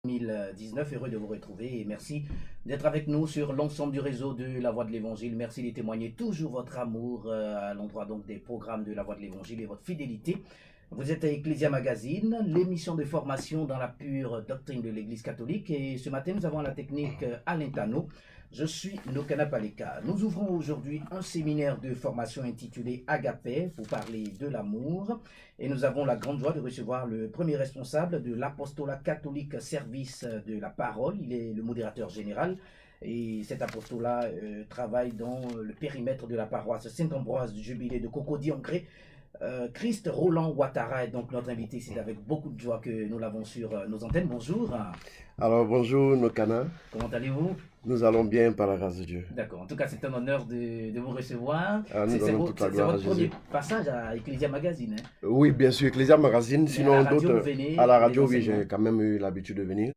2019, heureux de vous retrouver et merci d'être avec nous sur l'ensemble du réseau de la Voix de l'Évangile. Merci de témoigner toujours votre amour à l'endroit donc des programmes de la Voix de l'Évangile et votre fidélité. Vous êtes à Ecclesia Magazine, l'émission de formation dans la pure doctrine de l'Église catholique, et ce matin nous avons la technique Alain Tano. Je suis Nokana Paleka. Nous ouvrons aujourd'hui un séminaire de formation intitulé Agapé pour parler de l'amour. Et nous avons la grande joie de recevoir le premier responsable de l'apostolat catholique service de la parole. Il est le modérateur général. Et cet apostolat travaille dans le périmètre de la paroisse Saint-Ambroise du Jubilé de Cocody-Ancré. Christ Roland Ouattara est donc notre invité. C'est avec beaucoup de joie que nous l'avons sur nos antennes. Bonjour. Alors bonjour Nokana. Comment allez-vous? Nous allons bien par la grâce de Dieu. D'accord. En tout cas, c'est un honneur de vous recevoir. Nous donnons toute la gloire à votre premier Jésus. passage à Ecclesia Magazine. Hein? Oui, bien sûr, Ecclesia Magazine. Sinon, d'autres. À la radio, oui, j'ai quand même eu l'habitude de venir.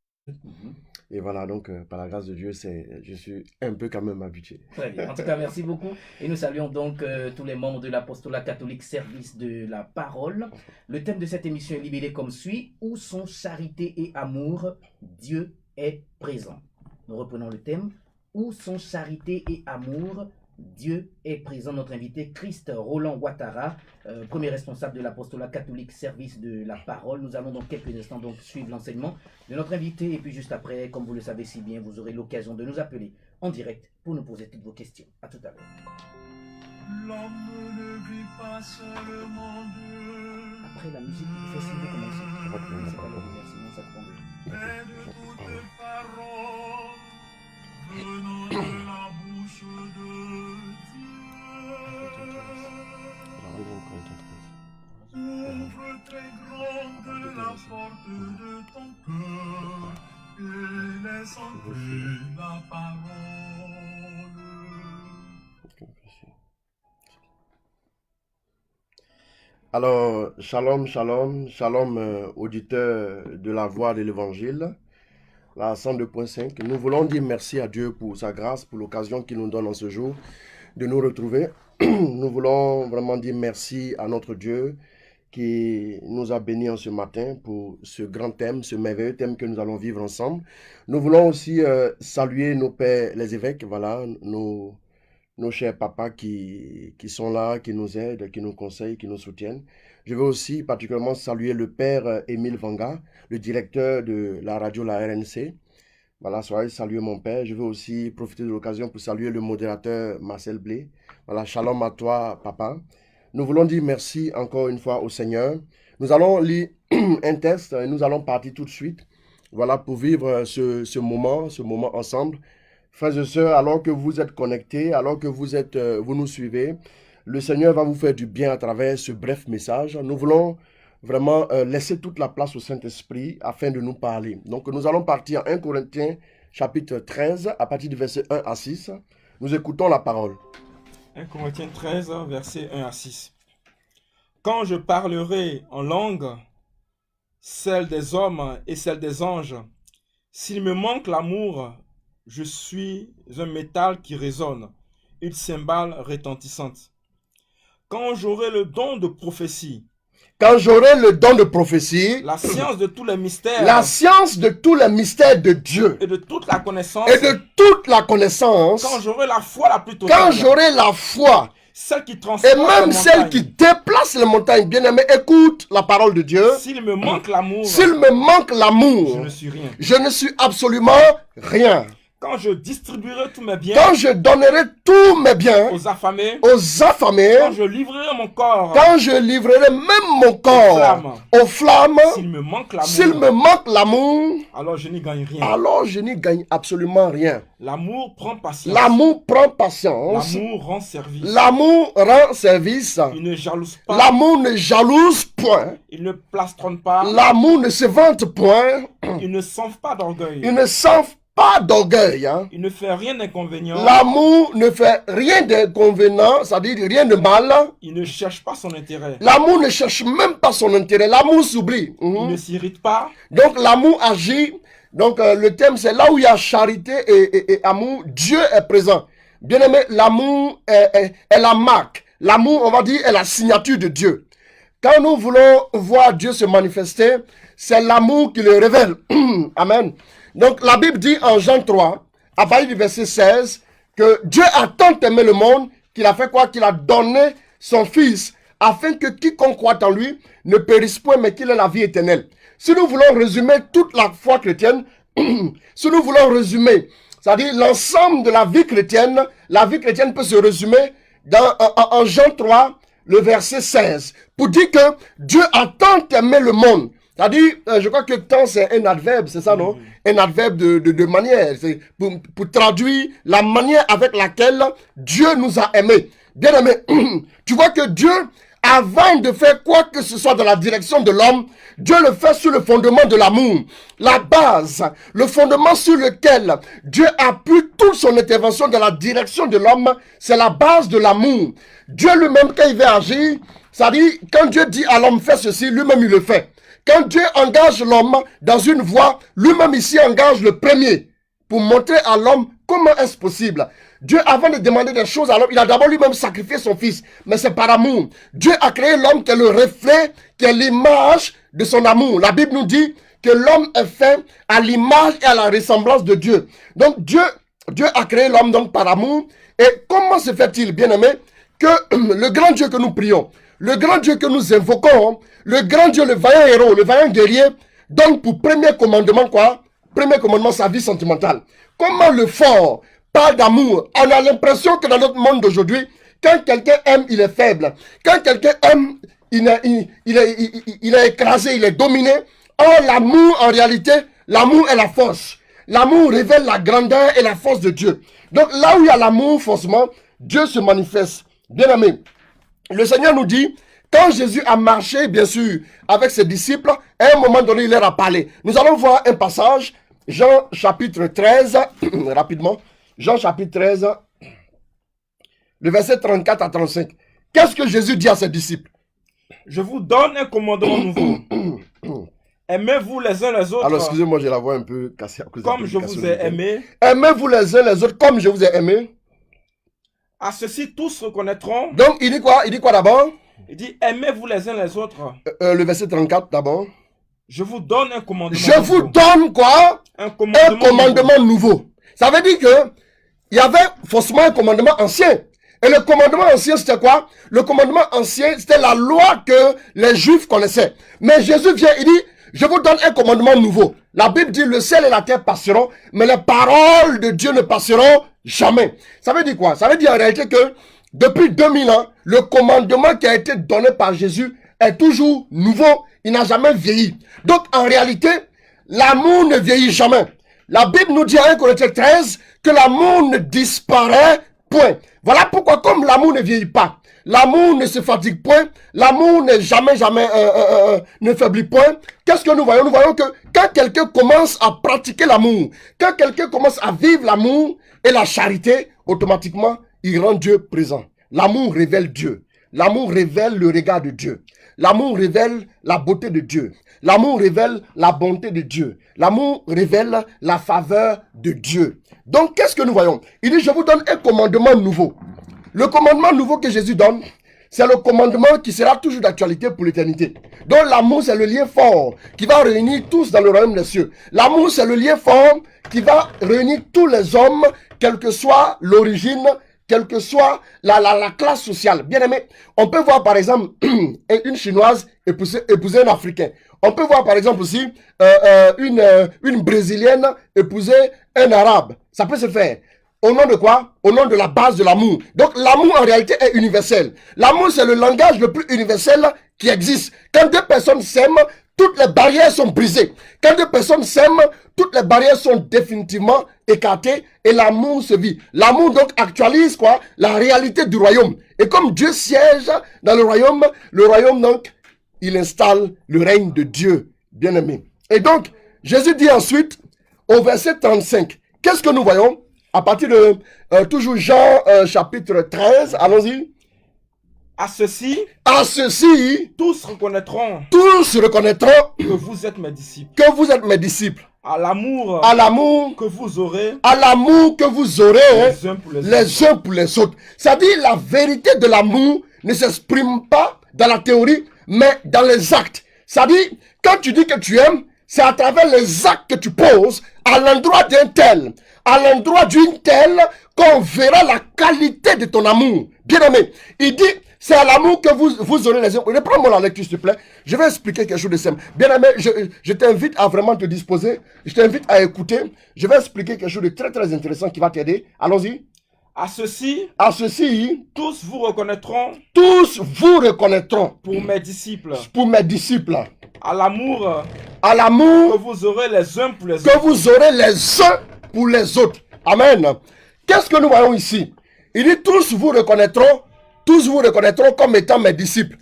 Et voilà, donc, par la grâce de Dieu, je suis un peu quand même habitué. Très bien. En tout cas, merci beaucoup. Et nous saluons donc tous les membres de l'apostolat catholique service de la parole. Le thème de cette émission est libellé comme suit: où sont charité et amour, Dieu est présent. Nous reprenons le thème: où sont charité et amour, Dieu est présent. Notre invité, Christ Roland Ouattara, premier responsable de l'apostolat catholique service de la parole. Nous allons dans quelques instants donc suivre l'enseignement de notre invité, et puis juste après, comme vous le savez si bien, vous aurez l'occasion de nous appeler en direct pour nous poser toutes vos questions. À tout à l'heure. L'homme ne vit pas seulement de... Après la musique, il faut essayer de commencer. C'est pas le remerciement, ça prend mais de toutes paroles venant de la bouche de Dieu. Ouvre très grande la porte de ton cœur et laisse entrer la parole. Alors, shalom, shalom, shalom, auditeurs de la Voix de l'Évangile, la 102.5. Nous voulons dire merci à Dieu pour sa grâce, pour l'occasion qu'il nous donne en ce jour de nous retrouver. Nous voulons vraiment dire merci à notre Dieu qui nous a bénis en ce matin pour ce grand thème, ce merveilleux thème que nous allons vivre ensemble. Nous voulons aussi saluer nos pères, les évêques, voilà, nos chers papas qui sont là, qui nous aident, qui nous conseillent, qui nous soutiennent. Je veux aussi particulièrement saluer le père Émile Vanga, le directeur de la radio, la RNC. Voilà, soyez salué mon père. Je veux aussi profiter de l'occasion pour saluer le modérateur Marcel Blé. Voilà, shalom à toi, papa. Nous voulons dire merci encore une fois au Seigneur. Nous allons lire un texte et nous allons partir tout de suite. Voilà, pour vivre ce moment ensemble. Frères et sœurs, alors que vous êtes connectés, alors que vous nous suivez, le Seigneur va vous faire du bien à travers ce bref message. Nous voulons vraiment laisser toute la place au Saint-Esprit afin de nous parler. Donc nous allons partir en 1 Corinthiens chapitre 13 à partir du verset 1 à 6. Nous écoutons la parole. 1 Corinthiens 13, verset 1 à 6. Quand je parlerai en langue, celle des hommes et celle des anges, s'il me manque l'amour, je suis un métal qui résonne, une cymbale retentissante. Quand j'aurai le don de prophétie, quand j'aurai le don de prophétie, la science de tous les mystères, de Dieu et de toute la connaissance, quand j'aurai la foi la plus totale, celle qui transforme et même celle qui déplace les montagnes, bien-aimé, écoute la parole de Dieu. S'il me manque l'amour, je ne suis rien. Je ne suis absolument rien. Quand je distribuerai tous mes biens, quand je donnerai tous mes biens aux affamés, quand je livrerai mon corps, même mon corps aux flammes, s'il me manque l'amour, alors je n'y gagne rien. Alors je n'y gagne absolument rien. L'amour prend patience. L'amour rend service. Il ne jalouse pas. L'amour ne jalouse point. Il ne plastronne pas. L'amour ne se vante point. Il ne s'enfle pas d'orgueil. Pas d'orgueil. Hein. Il ne fait rien d'inconvénient. L'amour ne fait rien d'inconvénient, c'est-à-dire rien de mal. Il ne cherche pas son intérêt. L'amour ne cherche même pas son intérêt. L'amour s'oublie. Il ne s'irrite pas. Donc l'amour agit. Donc le thème c'est là où il y a charité et amour, Dieu est présent. Bien aimé, l'amour est la marque. L'amour, on va dire, est la signature de Dieu. Quand nous voulons voir Dieu se manifester, c'est l'amour qui le révèle. Amen. Donc la Bible dit en Jean 3, à partir du verset 16, que Dieu a tant aimé le monde qu'il a fait quoi? Qu'il a donné son Fils, afin que quiconque croit en lui ne périsse point, mais qu'il ait la vie éternelle. Si nous voulons résumer toute la foi chrétienne, si nous voulons résumer, c'est-à-dire l'ensemble de la vie chrétienne peut se résumer en Jean 3, le verset 16, pour dire que Dieu a tant aimé le monde. C'est-à-dire, je crois que tant c'est un adverbe, c'est ça, non? Un adverbe de manière, c'est pour traduire la manière avec laquelle Dieu nous a aimés. Bien aimé, tu vois que Dieu, avant de faire quoi que ce soit dans la direction de l'homme, Dieu le fait sur le fondement de l'amour. La base, le fondement sur lequel Dieu appuie toute son intervention dans la direction de l'homme, c'est la base de l'amour. Dieu lui-même, quand il veut agir, c'est-à-dire, quand Dieu dit à l'homme fais ceci, lui-même il le fait. Quand Dieu engage l'homme dans une voie, lui-même ici engage le premier pour montrer à l'homme comment est-ce possible. Dieu, avant de demander des choses à l'homme, il a d'abord lui-même sacrifié son fils. Mais c'est par amour. Dieu a créé l'homme qui est le reflet, qui est l'image de son amour. La Bible nous dit que l'homme est fait à l'image et à la ressemblance de Dieu. Donc Dieu a créé l'homme donc par amour. Et comment se fait-il, bien aimé, que le grand Dieu que nous prions, le grand Dieu que nous invoquons, le grand Dieu, le vaillant héros, le vaillant guerrier, donne pour premier commandement quoi? Premier commandement, sa vie sentimentale. Comment le fort parle d'amour? On a l'impression que dans notre monde d'aujourd'hui, quand quelqu'un aime, il est faible. Quand quelqu'un aime, il est écrasé, il est dominé. Or, l'amour, en réalité, l'amour est la force. L'amour révèle la grandeur et la force de Dieu. Donc, là où il y a l'amour, forcément, Dieu se manifeste. Bien aimé, le Seigneur nous dit, quand Jésus a marché, bien sûr, avec ses disciples, à un moment donné, il leur a parlé. Nous allons voir un passage, Jean chapitre 13, rapidement. Jean chapitre 13, le verset 34 à 35. Qu'est-ce que Jésus dit à ses disciples? Je vous donne un commandement nouveau. Aimez-vous les uns les autres. Alors, excusez-moi, j'ai la voix un peu cassée. Comme je vous ai aimé. Aimez-vous les uns les autres comme je vous ai aimé. À ceci, tous reconnaîtront. Donc, il dit quoi? Il dit quoi d'abord? Il dit, aimez-vous les uns les autres. Le verset 34 d'abord. Je vous donne un commandement Je nouveau. vous donne quoi? Un commandement nouveau. Ça veut dire que il y avait forcément un commandement ancien. Et le commandement ancien, c'était quoi? Le commandement ancien, c'était la loi que les Juifs connaissaient. Mais Jésus vient, il dit, je vous donne un commandement nouveau. La Bible dit, le ciel et la terre passeront, mais les paroles de Dieu ne passeront jamais. Ça veut dire quoi? Ça veut dire en réalité que depuis 2000 ans, le commandement qui a été donné par Jésus est toujours nouveau. Il n'a jamais vieilli. Donc, en réalité, l'amour ne vieillit jamais. La Bible nous dit à 1 Corinthiens 13 que l'amour ne disparaît point. Voilà pourquoi, comme l'amour ne vieillit pas, l'amour ne se fatigue point, l'amour n'est jamais, ne faiblit point. Qu'est-ce que nous voyons? Nous voyons que quand quelqu'un commence à pratiquer l'amour, quand quelqu'un commence à vivre l'amour et la charité, automatiquement, il rend Dieu présent. L'amour révèle Dieu. L'amour révèle le regard de Dieu. L'amour révèle la beauté de Dieu. L'amour révèle la bonté de Dieu. L'amour révèle la faveur de Dieu. Donc, qu'est-ce que nous voyons? Il dit, je vous donne un commandement nouveau. Le commandement nouveau que Jésus donne, c'est le commandement qui sera toujours d'actualité pour l'éternité. Donc, l'amour, c'est le lien fort qui va réunir tous dans le royaume des cieux. L'amour, c'est le lien fort qui va réunir tous les hommes, quelle que soit l'origine, quelle que soit la classe sociale. Bien aimé, on peut voir par exemple une Chinoise épouser un Africain. On peut voir par exemple aussi une Brésilienne épouser un Arabe. Ça peut se faire. Au nom de quoi? Au nom de la base de l'amour. Donc l'amour en réalité est universel. L'amour c'est le langage le plus universel qui existe. Quand deux personnes s'aiment, toutes les barrières sont brisées. Quand deux personnes s'aiment, toutes les barrières sont définitivement écartées et l'amour se vit. L'amour donc actualise quoi? La réalité du royaume. Et comme Dieu siège dans le royaume donc, il installe le règne de Dieu, bien aimé. Et donc, Jésus dit ensuite, au verset 35, qu'est-ce que nous voyons? À partir de toujours Jean chapitre 13, allons-y. À ceci, tous reconnaîtront que vous êtes mes disciples. À l'amour que vous aurez les uns pour les autres. C'est-à-dire la vérité de l'amour ne s'exprime pas dans la théorie, mais dans les actes. Ça dit, quand tu dis que tu aimes, c'est à travers les actes que tu poses à l'endroit d'un tel, à l'endroit d'une telle, qu'on verra la qualité de ton amour. Bien aimé, il dit, c'est à l'amour que vous aurez les... Reprends-moi la lecture, s'il te plaît. Je vais expliquer quelque chose de simple. Bien aimé, je t'invite à vraiment te disposer. Je t'invite à écouter. Je vais expliquer quelque chose de très très intéressant qui va t'aider. Allons-y. À ceci, tous vous reconnaîtront pour mes disciples. Pour mes disciples. À l'amour que vous aurez les uns pour les autres. Que vous aurez les uns pour les autres. Amen. Qu'est-ce que nous voyons ici? Il dit tous vous reconnaîtront comme étant mes disciples.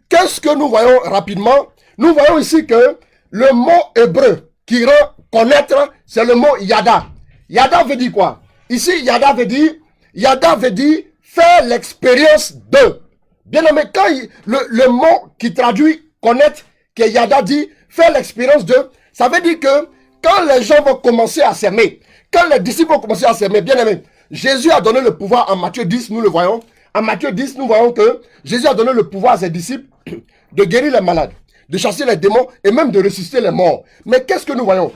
Qu'est-ce que nous voyons rapidement? Nous voyons ici que le mot hébreu qui rend connaître, c'est le mot yada. Yada veut dire quoi? Ici, yada veut dire faire l'expérience de. Bien aimé, quand le mot qui traduit connaître, que yada dit faire l'expérience de, ça veut dire que quand les gens vont commencer à s'aimer, quand les disciples vont commencer à s'aimer, bien aimé, Jésus a donné le pouvoir en Matthieu 10, nous le voyons. En Matthieu 10, nous voyons que Jésus a donné le pouvoir à ses disciples de guérir les malades, de chasser les démons et même de ressusciter les morts. Mais qu'est-ce que nous voyons?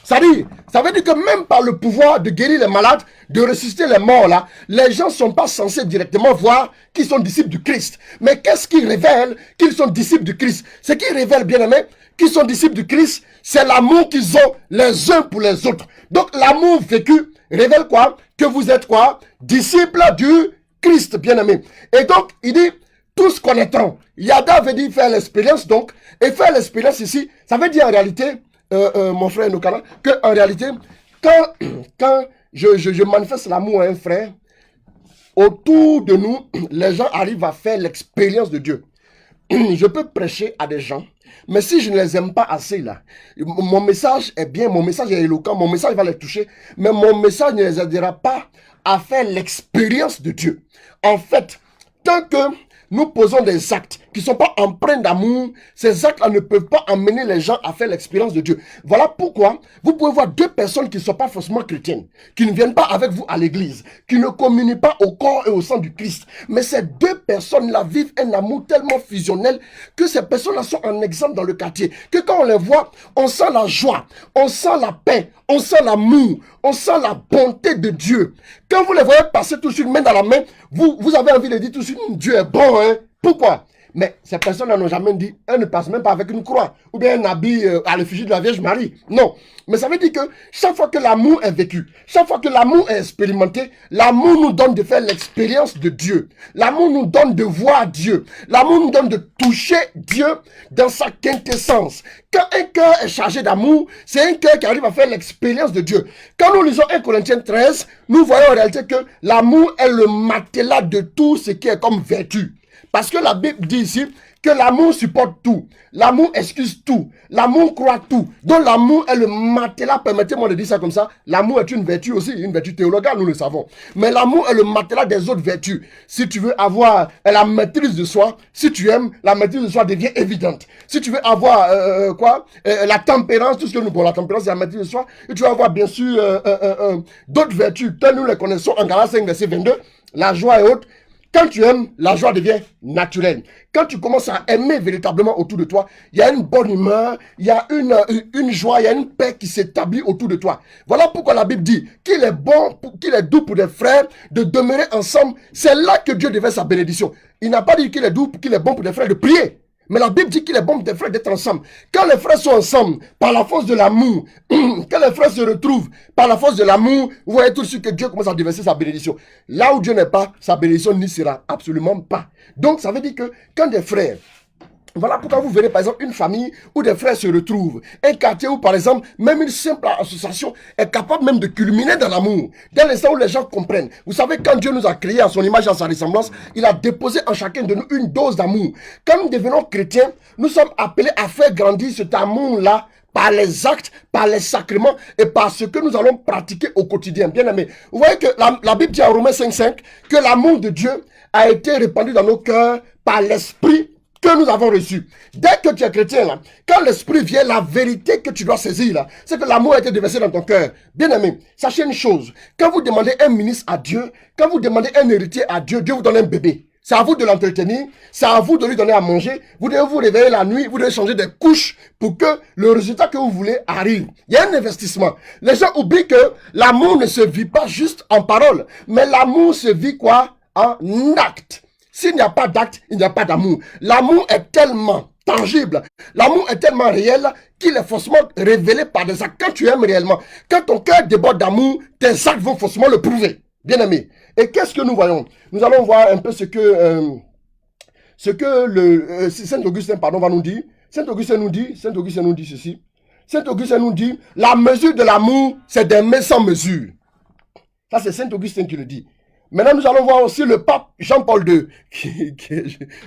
Ça veut dire que même par le pouvoir de guérir les malades, de ressusciter les morts là, les gens ne sont pas censés directement voir qu'ils sont disciples du Christ. Mais qu'est-ce qui révèle qu'ils sont disciples du Christ? Ce qui révèle, bien aimé, qu'ils sont disciples du Christ, c'est l'amour qu'ils ont les uns pour les autres. Donc l'amour vécu révèle quoi? Que vous êtes quoi? Disciples du Christ, bien aimé. Et donc, il dit, tous connaîtront. Yada veut dire faire l'expérience, donc, et faire l'expérience ici, ça veut dire en réalité, mon frère Nokana, que en réalité, quand je manifeste l'amour à un frère, autour de nous, les gens arrivent à faire l'expérience de Dieu. Je peux prêcher à des gens, mais si je ne les aime pas assez là, mon message est bien, mon message est éloquent, mon message va les toucher, mais mon message ne les aidera pas à faire l'expérience de Dieu. En fait, tant que nous posons des actes qui ne sont pas empreints d'amour, ces actes-là ne peuvent pas amener les gens à faire l'expérience de Dieu. Voilà pourquoi vous pouvez voir deux personnes qui ne sont pas forcément chrétiennes, qui ne viennent pas avec vous à l'église, qui ne communient pas au corps et au sang du Christ. Mais ces deux personnes-là vivent un amour tellement fusionnel que ces personnes-là sont un exemple dans le quartier. Que quand on les voit, on sent la joie, on sent la paix, on sent l'amour, on sent la bonté de Dieu. Quand vous les voyez passer tout de suite main dans la main, vous avez envie de dire tout de suite, Dieu est bon, hein? Pourquoi? Mais ces personnes n'ont jamais dit, elles ne passent même pas avec une croix, ou bien un habit à l'effigie de la Vierge Marie. Non. Mais ça veut dire que chaque fois que l'amour est vécu, chaque fois que l'amour est expérimenté, l'amour nous donne de faire l'expérience de Dieu. L'amour nous donne de voir Dieu. L'amour nous donne de toucher Dieu dans sa quintessence. Quand un cœur est chargé d'amour, c'est un cœur qui arrive à faire l'expérience de Dieu. Quand nous lisons 1 Corinthiens 13, nous voyons en réalité que l'amour est le matelas de tout ce qui est comme vertu. Parce que la Bible dit ici que l'amour supporte tout. L'amour excuse tout. L'amour croit tout. Donc l'amour est le matelas, permettez-moi de dire ça comme ça. L'amour est une vertu aussi, une vertu théologale, nous le savons. Mais l'amour est le matelas des autres vertus. Si tu veux avoir la maîtrise de soi, si tu aimes, la maîtrise de soi devient évidente. Si tu veux avoir la tempérance, tout ce que nous, bon, la tempérance c'est la maîtrise de soi, et tu vas avoir bien sûr d'autres vertus, telles nous les connaissons en Galates 5, verset 22, la joie et autres. Quand tu aimes, la joie devient naturelle. Quand tu commences à aimer véritablement autour de toi, il y a une bonne humeur, il y a une joie, il y a une paix qui s'établit autour de toi. Voilà pourquoi la Bible dit qu'il est bon, qu'il est doux pour des frères de demeurer ensemble. C'est là que Dieu devait sa bénédiction. Il n'a pas dit qu'il est doux, qu'il est bon pour des frères de prier. Mais la Bible dit qu'il est bon pour des frères d'être ensemble. Quand les frères sont ensemble, par la force de l'amour, quand les frères se retrouvent par la force de l'amour, vous voyez tout de suite que Dieu commence à déverser sa bénédiction. Là où Dieu n'est pas, sa bénédiction n'y sera absolument pas. Donc ça veut dire que quand des frères, voilà pourquoi vous verrez par exemple une famille où des frères se retrouvent. Un quartier où par exemple, même une simple association est capable même de culminer dans l'amour. Dès l'instant où les gens comprennent. Vous savez, quand Dieu nous a créés à son image et à sa ressemblance, il a déposé en chacun de nous une dose d'amour. Quand nous devenons chrétiens, nous sommes appelés à faire grandir cet amour-là par les actes, par les sacrements et par ce que nous allons pratiquer au quotidien. Bien aimé, vous voyez que la Bible dit en Romains 5,5 que l'amour de Dieu a été répandu dans nos cœurs par l'Esprit que nous avons reçu. Dès que tu es chrétien, là, quand l'Esprit vient, la vérité que tu dois saisir, là, c'est que l'amour a été déversé dans ton cœur. Bien aimé, sachez une chose, quand vous demandez un ministre à Dieu, quand vous demandez un héritier à Dieu, Dieu vous donne un bébé. c'est à vous de l'entretenir, c'est à vous de lui donner à manger. Vous devez vous réveiller la nuit, vous devez changer des couches pour que le résultat que vous voulez arrive. Il y a un investissement. Les gens oublient que l'amour ne se vit pas juste en parole, mais l'amour se vit quoi? En acte. S'il n'y a pas d'acte, il n'y a pas d'amour. L'amour est tellement tangible, l'amour est tellement réel qu'il est forcément révélé par des actes. Quand tu aimes réellement, quand ton cœur déborde d'amour, tes actes vont forcément le prouver. Bien aimé. Et qu'est-ce que nous voyons? Nous allons voir un peu ce que Saint Augustin va nous dire. Saint Augustin nous dit ceci. Saint Augustin nous dit, la mesure de l'amour, c'est d'aimer sans mesure. Ça, c'est Saint Augustin qui le dit. Maintenant, nous allons voir aussi le pape Jean-Paul II,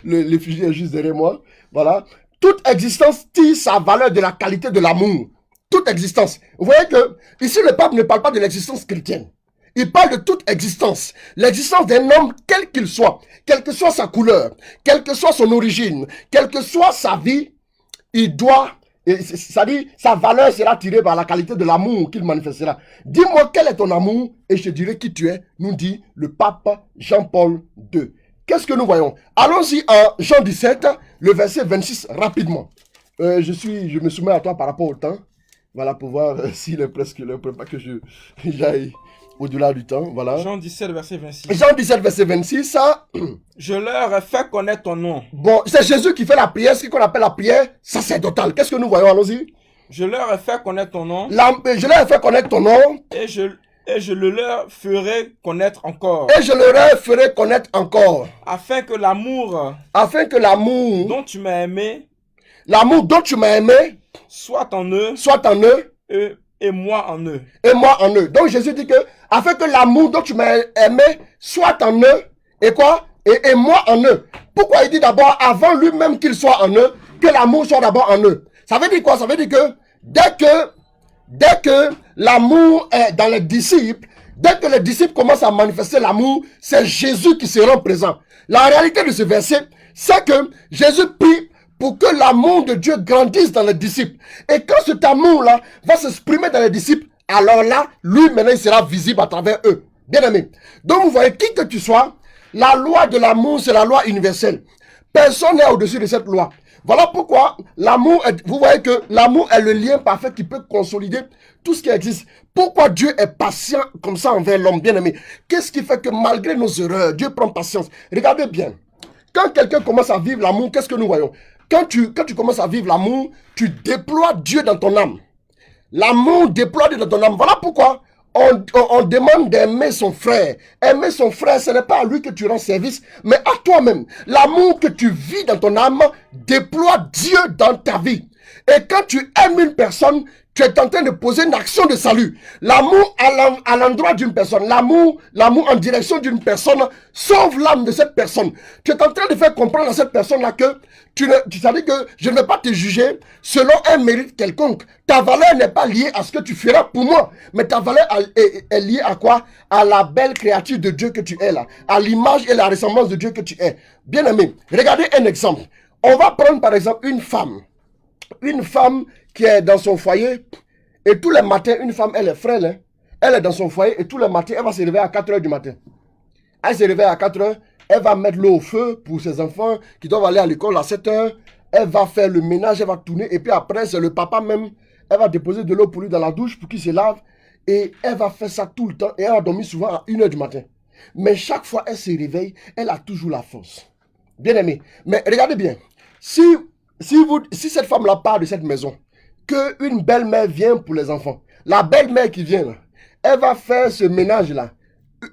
l'effigie est juste derrière moi. Voilà. Toute existence tire sa valeur de la qualité de l'amour. Toute existence. Vous voyez que, ici, le pape ne parle pas de l'existence chrétienne. Il parle de toute existence. L'existence d'un homme, quel qu'il soit, quelle que soit sa couleur, quelle que soit son origine, quelle que soit sa vie, il doit, c'est-à-dire, sa valeur sera tirée par la qualité de l'amour qu'il manifestera. Dis-moi quel est ton amour et je te dirai qui tu es, nous dit le pape Jean-Paul II. Qu'est-ce que nous voyons? Allons-y en Jean 17, le verset 26, rapidement. Je me soumets à toi par rapport au temps. Voilà, pour voir s'il est presque l'heure, pas que j'aille au-delà du temps. Voilà. Jean 17, verset 26. Jean 17, verset 26, ça. Je leur ai fait connaître ton nom. Bon, c'est Jésus qui fait la prière, ce qu'on appelle la prière sacerdotale. Qu'est-ce que nous voyons? Allons-y. Je leur ai fait connaître ton nom. Je leur ai fait connaître ton nom. Et je le leur ferai connaître encore. Et je leur ferai connaître encore. Afin que l'amour dont tu m'as aimé, soit en eux, et moi en eux. Et moi en eux. Donc Jésus dit que, afin que l'amour dont tu m'as aimé soit en eux, et quoi? Et moi en eux. Pourquoi il dit d'abord, avant lui-même qu'il soit en eux, que l'amour soit d'abord en eux? Ça veut dire quoi? Ça veut dire que, dès que l'amour est dans les disciples, dès que les disciples commencent à manifester l'amour, c'est Jésus qui se rend présent. La réalité de ce verset, c'est que Jésus prie pour que l'amour de Dieu grandisse dans les disciples. Et quand cet amour-là va s'exprimer dans les disciples, alors là, lui maintenant, il sera visible à travers eux. Bien aimé. Donc vous voyez, qui que tu sois, la loi de l'amour, c'est la loi universelle. Personne n'est au-dessus de cette loi. Voilà pourquoi l'amour, vous voyez que l'amour est le lien parfait qui peut consolider tout ce qui existe. Pourquoi Dieu est patient comme ça envers l'homme, bien aimé? Qu'est-ce qui fait que malgré nos erreurs, Dieu prend patience? Regardez bien. Quand quelqu'un commence à vivre l'amour, qu'est-ce que nous voyons? Quand tu commences à vivre l'amour, tu déploies Dieu dans ton âme. L'amour déploie Dieu dans ton âme. Voilà pourquoi on demande d'aimer son frère. Aimer son frère, ce n'est pas à lui que tu rends service, mais à toi-même. L'amour que tu vis dans ton âme déploie Dieu dans ta vie. Et quand tu aimes une personne, tu es en train de poser une action de salut. L'amour à l'endroit d'une personne, l'amour en direction d'une personne sauve l'âme de cette personne. Tu es en train de faire comprendre à cette personne-là que tu savais que je ne vais pas te juger selon un mérite quelconque. Ta valeur n'est pas liée à ce que tu feras pour moi, mais ta valeur est liée à quoi? À la belle créature de Dieu que tu es là, à l'image et la ressemblance de Dieu que tu es. Bien aimé, regardez un exemple. On va prendre par exemple une femme qui est dans son foyer, et tous les matins, une femme, elle est frêle, hein? Elle est dans son foyer, et tous les matins, elle va se réveiller à 4 h du matin. Elle se réveille à 4 h, elle va mettre l'eau au feu pour ses enfants qui doivent aller à l'école à 7 h, elle va faire le ménage, elle va tourner, et puis après, c'est le papa même, elle va déposer de l'eau pour lui dans la douche pour qu'il se lave, et elle va faire ça tout le temps, et elle va dormir souvent à 1 h du matin. Mais chaque fois, elle se réveille, elle a toujours la force. Bien aimé. Mais regardez bien, si cette femme-là part de cette maison, qu'une belle-mère vient pour les enfants, la belle-mère qui vient là, elle va faire ce ménage-là.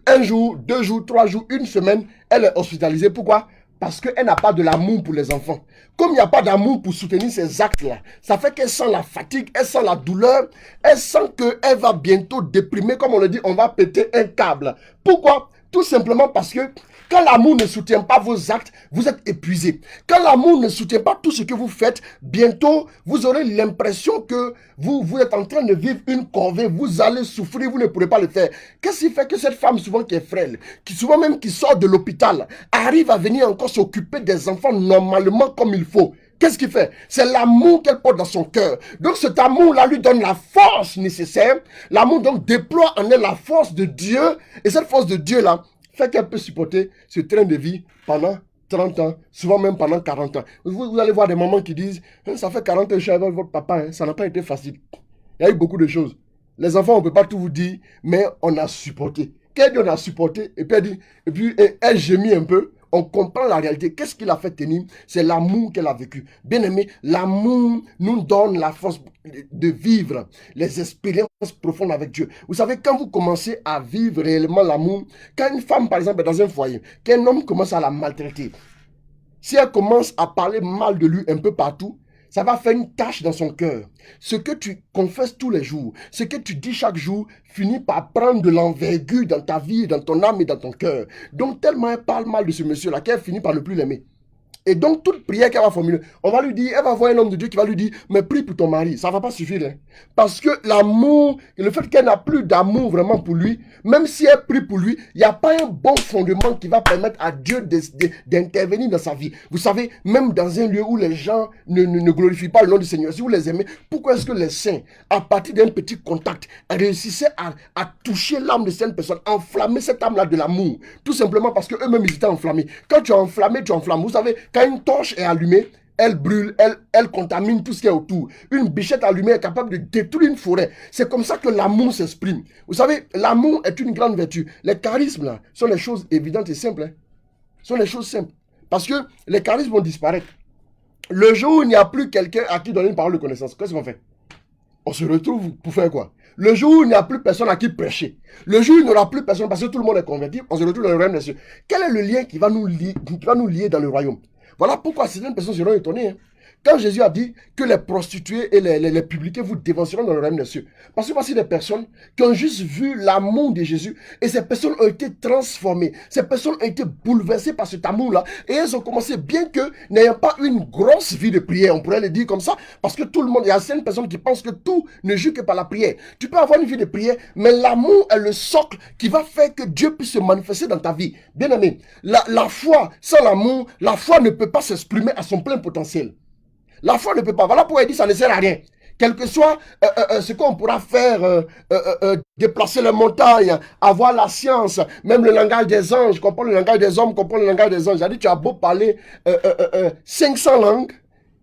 1 jour, 2 jours, 3 jours, 1 semaine, elle est hospitalisée. Pourquoi? Parce qu'elle n'a pas de l'amour pour les enfants. Comme il n'y a pas d'amour pour soutenir ces actes-là, ça fait qu'elle sent la fatigue, elle sent la douleur, elle sent qu'elle va bientôt déprimer. Comme on le dit, on va péter un câble. Pourquoi? Tout simplement parce que quand l'amour ne soutient pas vos actes, vous êtes épuisé. Quand l'amour ne soutient pas tout ce que vous faites, bientôt, vous aurez l'impression que vous êtes en train de vivre une corvée. Vous allez souffrir, vous ne pourrez pas le faire. Qu'est-ce qui fait que cette femme, souvent qui est frêle, souvent même qui sort de l'hôpital, arrive à venir encore s'occuper des enfants normalement comme il faut? Qu'est-ce qu'il fait? C'est l'amour qu'elle porte dans son cœur. Donc cet amour-là lui donne la force nécessaire. L'amour donc déploie en elle la force de Dieu. Et cette force de Dieu-là fait qu'elle peut supporter ce train de vie pendant 30 ans, souvent même pendant 40 ans. Vous allez voir des mamans qui disent, ça fait 40 ans que je suis avec votre papa, ça n'a pas été facile. Il y a eu beaucoup de choses. Les enfants, on ne peut pas tout vous dire, mais on a supporté. Qu'elle dit on a supporté, et puis elle dit, elle gémit un peu, on comprend la réalité. Qu'est-ce qui l'a fait tenir? C'est l'amour qu'elle a vécu. Bien aimé, l'amour nous donne la force de vivre les expériences profondes avec Dieu. Vous savez, quand vous commencez à vivre réellement l'amour, quand une femme, par exemple, est dans un foyer, qu'un homme commence à la maltraiter, si elle commence à parler mal de lui un peu partout, ça va faire une tache dans son cœur. Ce que tu confesses tous les jours, ce que tu dis chaque jour, finit par prendre de l'envergure dans ta vie, dans ton âme et dans ton cœur. Donc tellement elle parle mal de ce monsieur-là qu'elle finit par ne plus l'aimer. Et donc, toute prière qu'elle va formuler, on va lui dire, elle va voir un homme de Dieu qui va lui dire, mais prie pour ton mari. Ça ne va pas suffire. Hein. Parce que l'amour, le fait qu'elle n'a plus d'amour vraiment pour lui, même si elle prie pour lui, il n'y a pas un bon fondement qui va permettre à Dieu d'intervenir dans sa vie. Vous savez, même dans un lieu où les gens ne glorifient pas le nom du Seigneur, si vous les aimez, pourquoi est-ce que les saints, à partir d'un petit contact, réussissaient à toucher l'âme de cette personne, enflammer cette âme-là de l'amour? Tout simplement parce qu'eux-mêmes, ils étaient enflammés. Quand tu es enflammé, tu enflammes. Vous savez, quand une torche est allumée, elle brûle, elle contamine tout ce qui est autour. Une bichette allumée est capable de détruire une forêt. C'est comme ça que l'amour s'exprime. Vous savez, l'amour est une grande vertu. Les charismes, là, sont des choses évidentes et simples. Hein. Sont des choses simples. Parce que les charismes vont disparaître. Le jour où il n'y a plus quelqu'un à qui donner une parole de connaissance, qu'est-ce qu'on fait? On se retrouve pour faire quoi? Le jour où il n'y a plus personne à qui prêcher, le jour où il n'y aura plus personne parce que tout le monde est converti, on se retrouve dans le royaume des cieux. Quel est le lien qui va nous lier dans le royaume? Voilà pourquoi certaines personnes seront étonnées. Hein. Quand Jésus a dit que les prostituées et les publicains vous dévanceront dans le royaume des cieux. Parce que voici des personnes qui ont juste vu l'amour de Jésus et ces personnes ont été transformées. Ces personnes ont été bouleversées par cet amour-là et elles ont commencé, bien que n'ayant pas une grosse vie de prière, on pourrait le dire comme ça, parce que tout le monde, il y a certaines personnes qui pensent que tout ne joue que par la prière. Tu peux avoir une vie de prière, mais l'amour est le socle qui va faire que Dieu puisse se manifester dans ta vie. Bien aimé, la foi, sans l'amour, la foi ne peut pas s'exprimer à son plein potentiel. La foi ne peut pas. Voilà pourquoi il dit ça ne sert à rien. Quel que soit ce qu'on pourra faire, déplacer les montagnes, avoir la science, même le langage des anges, comprendre le langage des hommes, comprendre le langage des anges. C'est-à-dire, tu as beau parler 500 langues,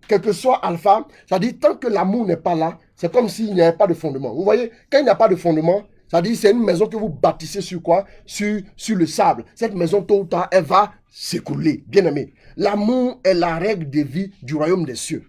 quel que soit alpha, c'est-à-dire, tant que l'amour n'est pas là, c'est comme s'il n'y avait pas de fondement. Vous voyez, quand il n'y a pas de fondement, c'est-à-dire, c'est une maison que vous bâtissez sur quoi? Sur le sable. Cette maison, tôt ou tard, elle va s'écrouler. Bien aimé. L'amour est la règle de vie du royaume des cieux.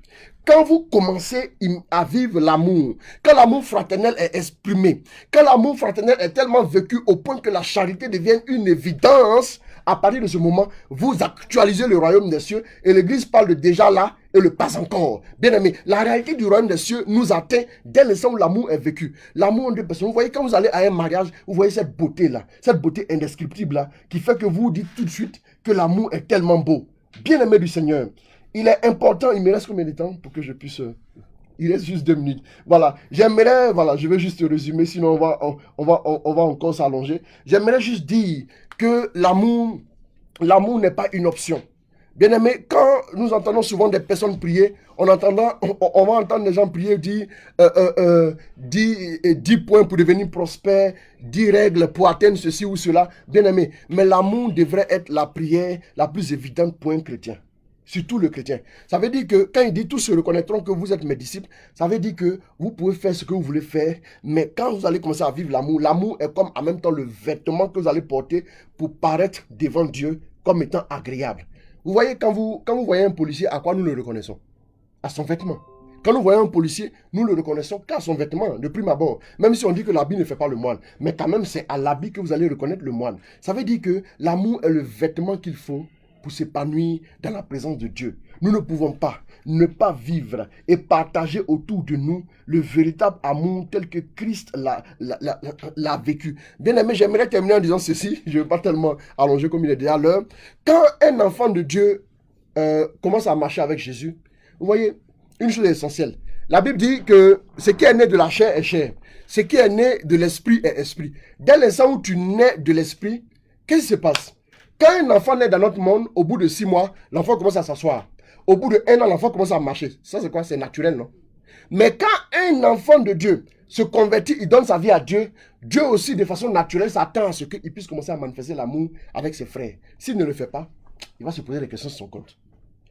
Quand vous commencez à vivre l'amour, quand l'amour fraternel est exprimé, quand l'amour fraternel est tellement vécu au point que la charité devient une évidence, à partir de ce moment, vous actualisez le royaume des cieux et l'Église parle de déjà là et le pas encore. Bien aimé, la réalité du royaume des cieux nous atteint dès l'instant où l'amour est vécu. L'amour en deux personnes. Vous voyez, quand vous allez à un mariage, vous voyez cette beauté-là, cette beauté indescriptible-là, qui fait que vous dites tout de suite que l'amour est tellement beau. Bien aimé du Seigneur, il est important, il me reste combien de temps pour que je puisse... Il reste juste 2 minutes. Voilà, j'aimerais, voilà, je vais juste résumer, sinon on va encore s'allonger. J'aimerais juste dire que l'amour n'est pas une option. Bien aimé, quand nous entendons souvent des personnes prier, on va entendre des gens prier, dire 10 points pour devenir prospère, 10 règles pour atteindre ceci ou cela. Bien aimé, mais l'amour devrait être la prière la plus évidente pour un chrétien. Surtout le chrétien. Ça veut dire que quand il dit tous se reconnaîtront que vous êtes mes disciples, ça veut dire que vous pouvez faire ce que vous voulez faire, mais quand vous allez commencer à vivre l'amour, l'amour est comme en même temps le vêtement que vous allez porter pour paraître devant Dieu comme étant agréable. Vous voyez, quand vous voyez un policier, à quoi nous le reconnaissons? À son vêtement. Quand nous voyons un policier, nous le reconnaissons qu'à son vêtement, de prime abord. Même si on dit que l'habit ne fait pas le moine. Mais quand même, c'est à l'habit que vous allez reconnaître le moine. Ça veut dire que l'amour est le vêtement qu'il faut pour s'épanouir dans la présence de Dieu. Nous ne pouvons pas ne pas vivre et partager autour de nous le véritable amour tel que Christ l'a vécu. Bien aimé, j'aimerais terminer en disant ceci, je ne vais pas tellement allonger comme il est déjà l'heure. Quand un enfant de Dieu commence à marcher avec Jésus, vous voyez, une chose essentielle. La Bible dit que ce qui est né de la chair est chair. Ce qui est né de l'esprit est esprit. Dès l'instant où tu nais de l'esprit, qu'est-ce qui se passe? Quand un enfant naît dans notre monde, au bout de 6 mois, l'enfant commence à s'asseoir. Au bout de 1 an, l'enfant commence à marcher. Ça, c'est quoi? C'est naturel, non? Mais quand un enfant de Dieu se convertit, il donne sa vie à Dieu, Dieu aussi, de façon naturelle, s'attend à ce qu'il puisse commencer à manifester l'amour avec ses frères. S'il ne le fait pas, il va se poser des questions sur son compte.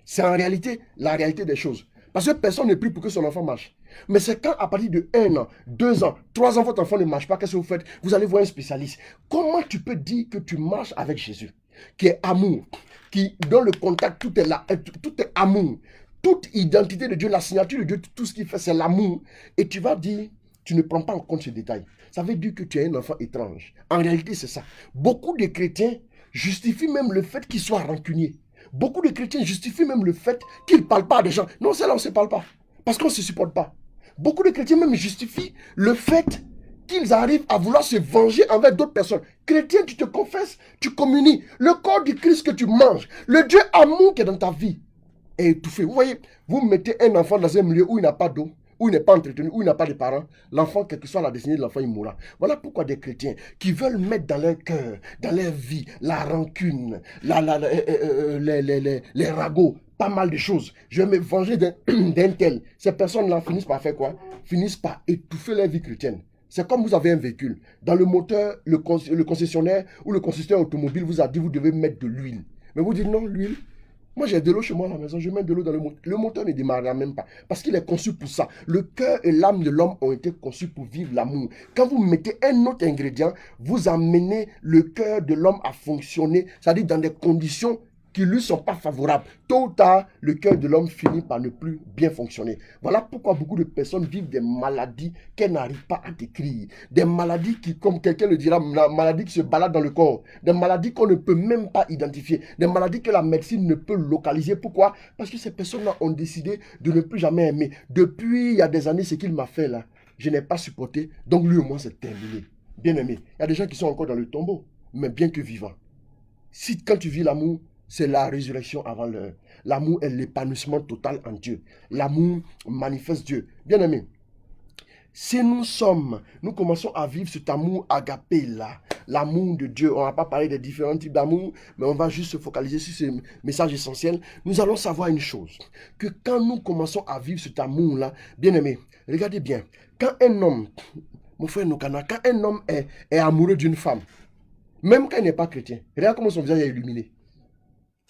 C'est en réalité la réalité des choses. Parce que personne ne prie pour que son enfant marche. Mais c'est quand à partir de 1 an, 2 ans, 3 ans, votre enfant ne marche pas, qu'est-ce que vous faites? Vous allez voir un spécialiste. Comment tu peux dire que tu marches avec Jésus, qui est amour, qui dans le contact, tout est là, tout est amour. Toute identité de Dieu, la signature de Dieu, tout ce qu'il fait, c'est l'amour. Et tu vas dire, tu ne prends pas en compte ce détail. Ça veut dire que tu es un enfant étrange. En réalité, c'est ça. Beaucoup de chrétiens justifient même le fait qu'ils soient rancuniers. Beaucoup de chrétiens justifient même le fait qu'ils ne parlent pas à des gens. Non, c'est là où on ne se parle pas. Parce qu'on ne se supporte pas. Beaucoup de chrétiens même justifient le fait qu'ils arrivent à vouloir se venger envers d'autres personnes. Chrétien, tu te confesses, tu communies. Le corps du Christ que tu manges, le Dieu amour qui est dans ta vie est étouffé. Vous voyez, vous mettez un enfant dans un milieu où il n'a pas d'eau, où il n'est pas entretenu, où il n'a pas de parents, l'enfant, quelle que soit la destinée de l'enfant, il mourra. Voilà pourquoi des chrétiens qui veulent mettre dans leur cœur, dans leur vie, la rancune, les ragots, pas mal de choses. Je vais me venger d'un tel. Ces personnes-là finissent par faire quoi? Finissent par étouffer leur vie chrétienne. C'est comme vous avez un véhicule. Dans le moteur, le concessionnaire ou le constructeur automobile vous a dit vous devez mettre de l'huile. Mais vous dites non, l'huile. Moi, j'ai de l'eau chez moi à la maison, je mets de l'eau dans le moteur. Le moteur ne démarrera même pas, parce qu'il est conçu pour ça. Le cœur et l'âme de l'homme ont été conçus pour vivre l'amour. Quand vous mettez un autre ingrédient, vous amenez le cœur de l'homme à fonctionner, c'est-à-dire dans des conditions qui ne lui sont pas favorables. Tôt ou tard, le cœur de l'homme finit par ne plus bien fonctionner. Voilà pourquoi beaucoup de personnes vivent des maladies qu'elles n'arrivent pas à décrire. Des maladies qui, comme quelqu'un le dira, maladies qui se baladent dans le corps. Des maladies qu'on ne peut même pas identifier. Des maladies que la médecine ne peut localiser. Pourquoi? Parce que ces personnes-là ont décidé de ne plus jamais aimer. Depuis il y a des années, ce qu'il m'a fait là, je n'ai pas supporté. Donc lui au moins c'est terminé. Bien aimé. Il y a des gens qui sont encore dans le tombeau, mais bien que vivants. Si quand tu vis l'amour, c'est la résurrection avant l'heure. L'amour est l'épanouissement total en Dieu. L'amour manifeste Dieu. Bien aimé, si nous commençons à vivre cet amour agapé là, l'amour de Dieu, on ne va pas parler des différents types d'amour, mais on va juste se focaliser sur ce message essentiel. Nous allons savoir une chose, que quand nous commençons à vivre cet amour là, bien aimé, regardez bien, quand un homme, mon frère Nokana, quand un homme est amoureux d'une femme, même quand il n'est pas chrétien, regarde comment son visage est illuminé.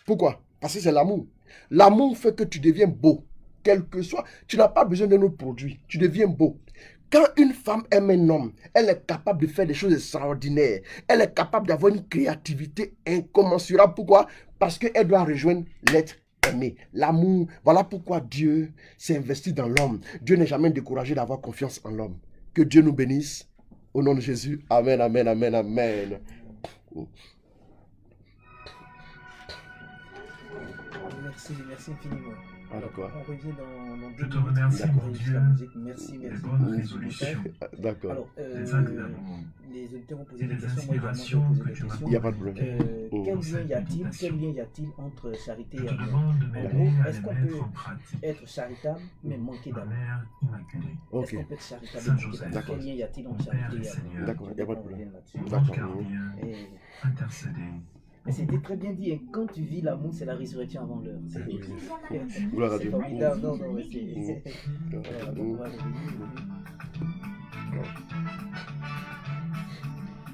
Pourquoi? Parce que c'est l'amour. L'amour fait que tu deviens beau. Quel que soit, tu n'as pas besoin d'un autre produit. Tu deviens beau. Quand une femme aime un homme, elle est capable de faire des choses extraordinaires. Elle est capable d'avoir une créativité incommensurable. Pourquoi? Parce qu'elle doit rejoindre l'être aimé. L'amour, voilà pourquoi Dieu s'est investi dans l'homme. Dieu n'est jamais découragé d'avoir confiance en l'homme. Que Dieu nous bénisse. Au nom de Jésus. Amen, amen, amen, amen. Merci infiniment. Ah, d'accord. On revient dans Je te remercie, mon Dieu, la musique. Merci. les bonnes résolutions, D'accord. Alors, les actes d'amour les auditeurs vont et poser des les questions. Moi également, je inspirations vais que poser tu des m'as questions. Il n'y a pas de problème. Quel lien y a-t-il entre charité Je et te amour? demande de En m'aider gros, à est-ce les qu'on mettre peut en pratique. être charitable mais manquer Ma d'amour? mère immaculée, Est-ce Ok. qu'on peut être charitable Saint et manquer Joseph, d'amour? Quel lien y a-t-il mon entre Père charité et et amour? Seigneur, D'accord, il n'y a pas de On problème. revient là-dessus. l'ange D'accord. gardien, Et- intercédé. Mais c'était très bien dit, hein. Quand tu vis l'amour, c'est la résurrection avant l'heure. Gloire à C'est Dieu. formidable, non, mais c'est... Voilà, donc on va revenir.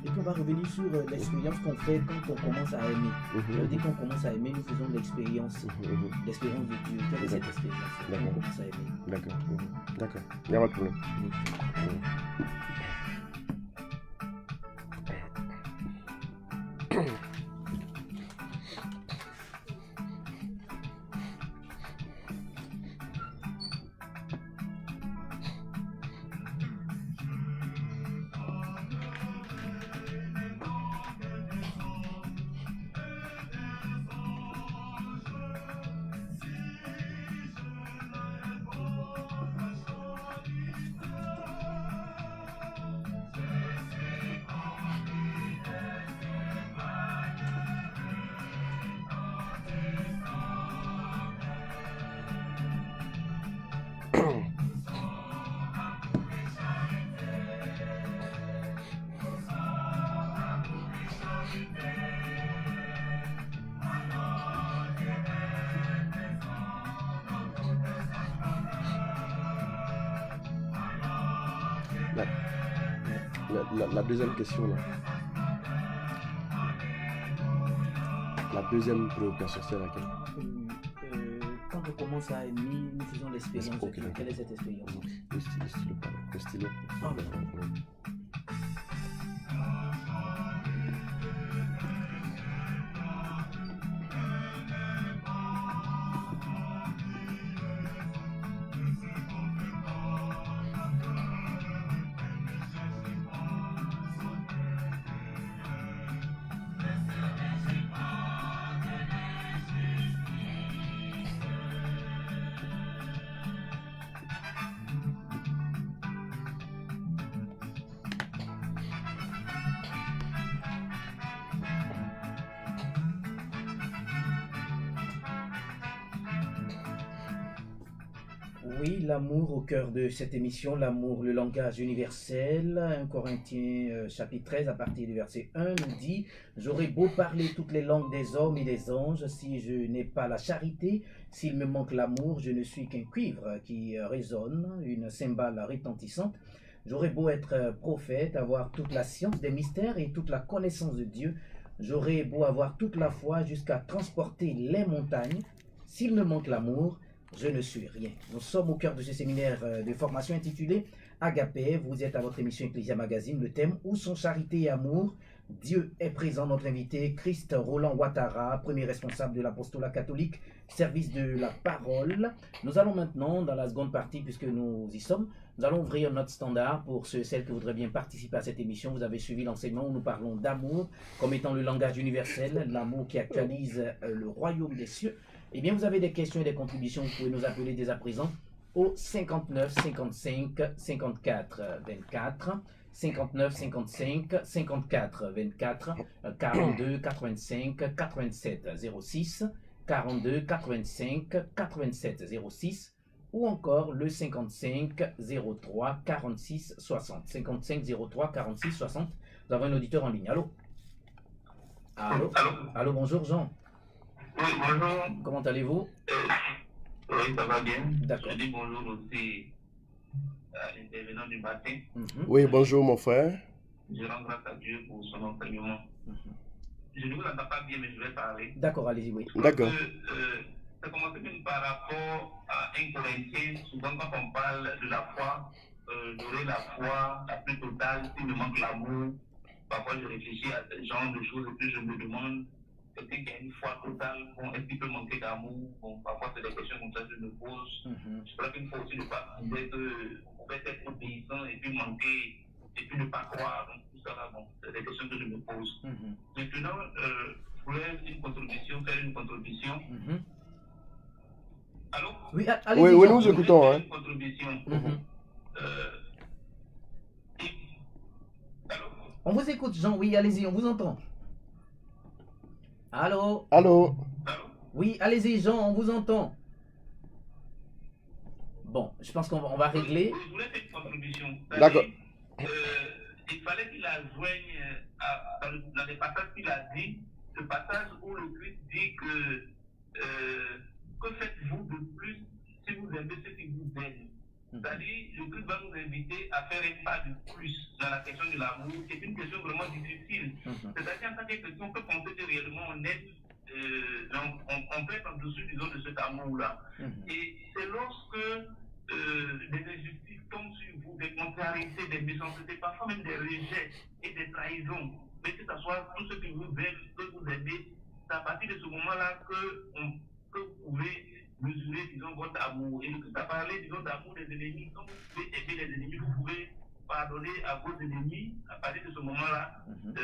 Et puis on va revenir sur l'expérience qu'on fait quand on commence à aimer. Dès qu'on commence à aimer, nous faisons l'expérience de Dieu. Quelle est cette expérience? D'accord. On commence à aimer. D'accord. D'accord. Il n'y a pas de problème. La deuxième question là. La deuxième préoccupation, c'est laquelle? Quand on commence à aimer, nous faisons l'expérience. Ok. Quelle est cette expérience? Le stylo. Ah, d'accord. Oui, l'amour au cœur de cette émission, l'amour, le langage universel. 1 Corinthiens chapitre 13 à partir du verset 1 nous dit: J'aurais beau parler toutes les langues des hommes et des anges, si je n'ai pas la charité, s'il me manque l'amour, je ne suis qu'un cuivre qui résonne, une cymbale retentissante. J'aurais beau être prophète, avoir toute la science des mystères et toute la connaissance de Dieu. J'aurais beau avoir toute la foi jusqu'à transporter les montagnes. S'il me manque l'amour, je ne suis rien. Nous sommes au cœur de ce séminaire de formation intitulé Agapé. Vous êtes à votre émission Ecclesia Magazine. Le thème: Où sont charité et amour? Dieu est présent. Notre invité, Christ Roland Ouattara, premier responsable de l'apostolat catholique, service de la parole. Nous allons maintenant, dans la seconde partie, puisque nous y sommes, nous allons ouvrir notre standard pour ceux et celles qui voudraient bien participer à cette émission. Vous avez suivi l'enseignement où nous parlons d'amour comme étant le langage universel, l'amour qui actualise le royaume des cieux. Eh bien, vous avez des questions et des contributions, vous pouvez nous appeler dès à présent au 59 55 54 24, 59 55 54 24, 42 85 87 06, 42 85 87 06, ou encore le 55 03 46 60. 55 03 46 60. Nous avons un auditeur en ligne. Allô? Allô? Allô, bonjour Jean. Oui, bonjour. Comment allez-vous? Oui, ça va bien. D'accord. Je dis bonjour aussi à l'intervenant du matin. Oui, bonjour mon frère. Je rends grâce à Dieu pour son enseignement. Je ne vous entends pas bien, mais je vais parler. D'accord, allez-y, oui. D'accord. Ça commence même par rapport à 1 Corinthiens. Souvent, quand on parle de la foi, j'aurai la foi la plus totale, s'il me manque l'amour. Parfois, je réfléchis à ce genre de choses et puis je me demande, quelqu'un qui a une foi totale, bon, est-ce qu'il peut manquer d'amour? Bon, parfois, c'est des questions comme ça que je me pose. Je crois qu'une fois aussi, ne pas penser qu'on pouvait être obéissant et puis manquer, et puis ne pas croire. Donc, tout ça, là, bon, c'est des questions que je me pose. Maintenant, je voulais faire une contribution. Allô? Oui, allez-y. Oui, nous écoutons. Hein. Une contribution. Allô? On vous écoute, Jean. Oui, allez-y, on vous entend. Allô? Allô? Allô? Oui, allez-y, Jean, on vous entend. Bon, je pense qu'on va régler. Je voulais faire une contribution. D'accord. Il fallait qu'il la joigne dans les passages qu'il a dit, le passage où le Christ dit que faites-vous de plus si vous aimez ceux qui vous aiment? C'est-à-dire, le Christ va nous inviter à faire un pas de plus dans la question de l'amour. C'est une question vraiment difficile. C'est-à-dire, en tant que chrétien, on peut penser que réellement on aime, on peut être en dessous, disons, de cet amour-là. Et c'est lorsque des injustices tombent sur vous, des contrariétés, des méchancetés, parfois même des rejets et des trahisons, mais que ce soit tout ce que vous aimez, que vous aimez, c'est à partir de ce moment-là que vous pouvez mesurer, disons, votre amour. Et le Christ a parlé, disons, d'amour des ennemis. Quand vous pouvez aimer les ennemis, vous pouvez pardonner à vos ennemis. À partir de ce moment-là, je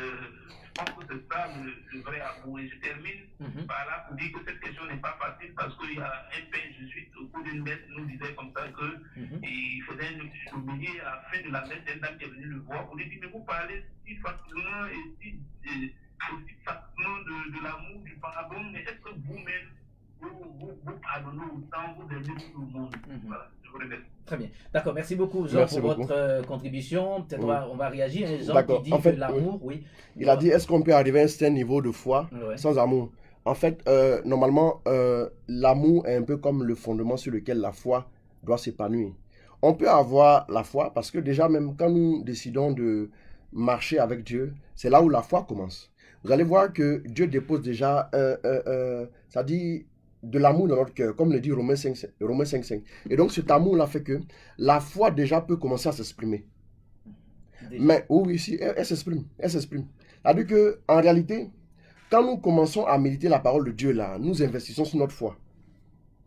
pense que c'est ça le vrai amour. Et je termine par là pour dire que cette question n'est pas facile parce qu'il y a un père jésuite au cours d'une messe nous disait comme ça qu'il faisait une homélie à la fin de la messe, une dame qui est venue le voir pour lui dire: mais vous parlez si facilement et si facilement de l'amour, du pardon, mais est-ce que vous-même vous pardonnez autant, vous aimez tout le monde? Voilà, je vous remercie. Très bien. D'accord, merci beaucoup, Jean, Merci pour beaucoup. votre contribution. Peut-être on va réagir. Jean D'accord. qui dit En fait, que l'amour, oui. Il a dit, est-ce qu'on peut arriver à un certain niveau de foi Ouais. sans amour? En fait, normalement, l'amour est un peu comme le fondement sur lequel la foi doit s'épanouir. On peut avoir la foi parce que déjà, même quand nous décidons marcher avec Dieu, c'est là où la foi commence. Vous allez voir que Dieu dépose déjà, ça dit, de l'amour dans notre cœur, comme le dit Romains 5,5. Et donc cet amour-là fait que la foi déjà peut commencer à s'exprimer. Mais oui, si, elle s'exprime. C'est-à-dire qu'en réalité, quand nous commençons à méditer la parole de Dieu, là, nous investissons sur notre foi.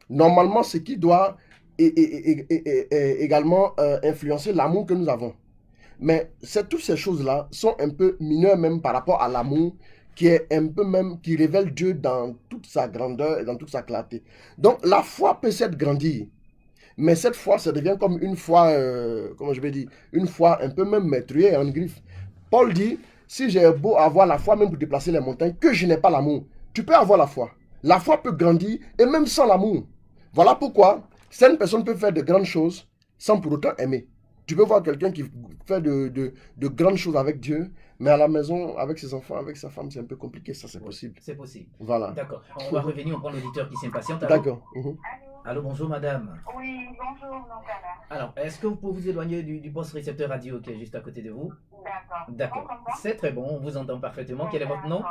Normalement, ce qui doit également influencer l'amour que nous avons. Mais toutes ces choses-là sont un peu mineures même par rapport à l'amour qui est un peu même, qui révèle Dieu dans toute sa grandeur et dans toute sa clarté. Donc la foi peut s'être grandir, mais cette foi, ça devient comme une foi, comment je vais dire, une foi un peu même meurtrière en griffe. Paul dit, si j'ai beau avoir la foi même pour déplacer les montagnes, que je n'ai pas l'amour, tu peux avoir la foi. La foi peut grandir et même sans l'amour. Voilà pourquoi certaines personnes peuvent faire de grandes choses sans pour autant aimer. Tu peux voir quelqu'un qui fait de grandes choses avec Dieu, mais à la maison, avec ses enfants, avec sa femme, c'est un peu compliqué. Ça, c'est possible. C'est possible. Voilà. D'accord. On va revenir, on prend l'auditeur qui s'impatiente. D'accord. Allô, bonjour madame. Oui, bonjour, donc Alain. Alors, est-ce que vous pouvez vous éloigner du poste récepteur radio qui est juste à côté de vous? D'accord. D'accord. C'est très bon, on vous entend parfaitement. Quel est votre nom?